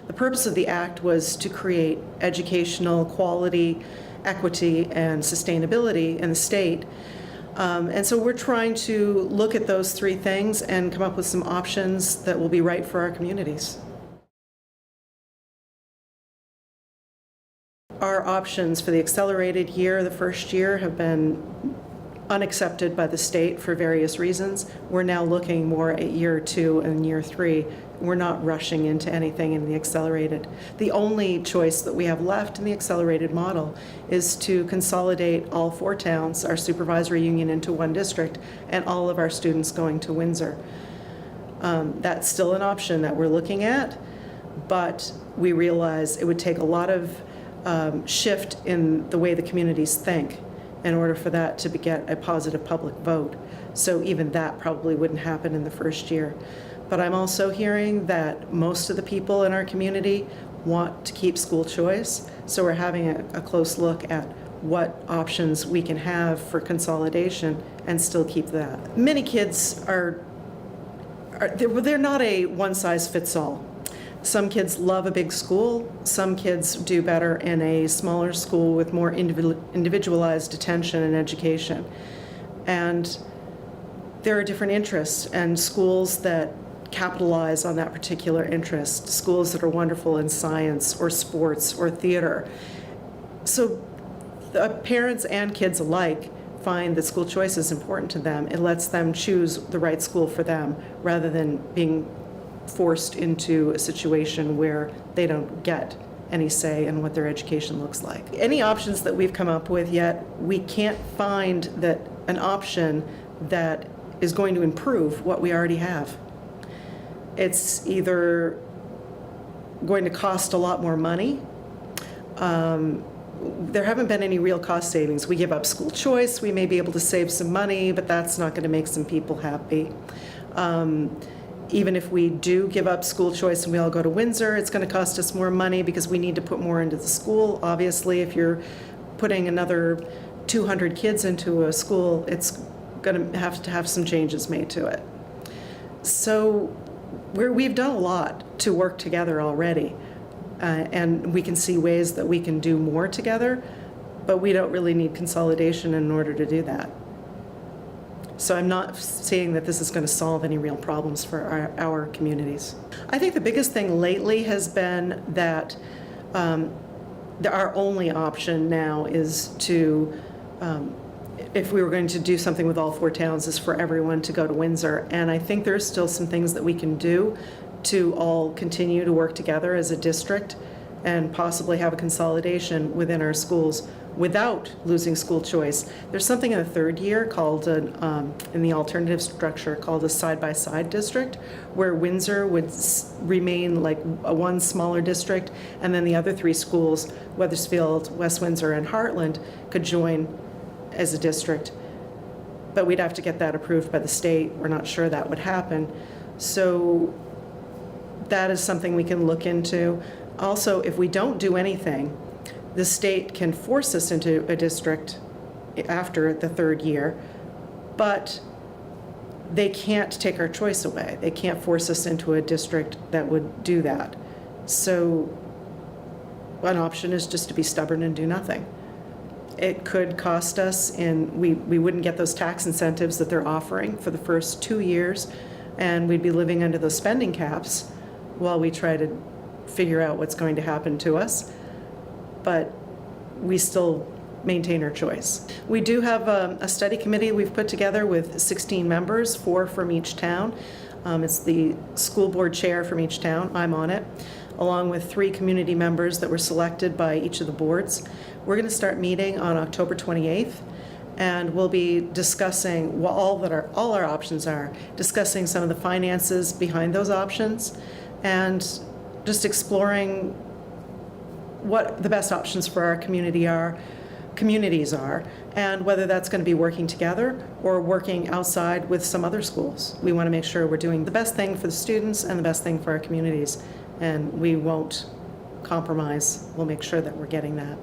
The purpose of the act was to create educational quality, equity, and sustainability in the state. And so we're trying to look at those three things and come up with some options that will be right for our communities. Our options for the accelerated year, the first year, have been unaccepted by the state for various reasons. We're now looking more at year 2 and year 3. We're not rushing into anything in the accelerated. The only choice that we have left in the accelerated model is to consolidate all 4 towns, our supervisory union, into one district, and all of our students going to Windsor. That's still an option that we're looking at, but we realize it would take a lot of shift in the way the communities think in order for that to get a positive public vote. So even that probably wouldn't happen in the first year. But I'm also hearing that most of the people in our community want to keep school choice, so we're having a close look at what options we can have for consolidation and still keep that. Many kids they're not a one-size-fits-all. Some kids love a big school. Some kids do better in a smaller school with more individualized attention and education. And there are different interests, and schools that capitalize on that particular interest, schools that are wonderful in science or sports or theater. So the parents and kids alike find that school choice is important to them. It lets them choose the right school for them rather than being forced into a situation where they don't get any say in what their education looks like. Any options that we've come up with yet, we can't find that an option that is going to improve what we already have. It's either going to cost a lot more money. There haven't been any real cost savings. We give up school choice, we may be able to save some money, but that's not going to make some people happy. Even if we do give up school choice and we all go to Windsor, it's going to cost us more money because we need to put more into the school. Obviously, if you're putting another 200 kids into a school, it's going to have some changes made to it. So we've done a lot to work together already, and we can see ways that we can do more together, but we don't really need consolidation in order to do that. So I'm not saying that this is going to solve any real problems for our communities. I think the biggest thing lately has been that our only option now is to, if we were going to do something with all 4 towns, is for everyone to go to Windsor. And I think there's still some things that we can do to all continue to work together as a district and possibly have a consolidation within our schools without losing school choice. There's something in the 3rd year called, in the alternative structure, called a side-by-side district, where Windsor would remain like one smaller district, and then the other 3 schools, Wethersfield, West Windsor, and Heartland, could join as a district. But we'd have to get that approved by the state. We're not sure that would happen. So that is something we can look into. Also, if we don't do anything, the state can force us into a district after the 3rd year, but they can't take our choice away. They can't force us into a district that would do that. So one option is just to be stubborn and do nothing. It could cost us, we wouldn't get those tax incentives that they're offering for the first 2 years, and we'd be living under those spending caps while we try to figure out what's going to happen to us. But we still maintain our choice. We do have a study committee we've put together with 16 members, 4 from each town. It's the school board chair from each town. I'm on it, along with 3 community members that were selected by each of the boards. We're going to start meeting on October 28th, and we'll be discussing what all our options are, discussing some of the finances behind those options, and just exploring what the best options for our communities are, and whether that's going to be working together or working outside with some other schools. We want to make sure we're doing the best thing for the students and the best thing for our communities, and we won't compromise. We'll make sure that we're getting that.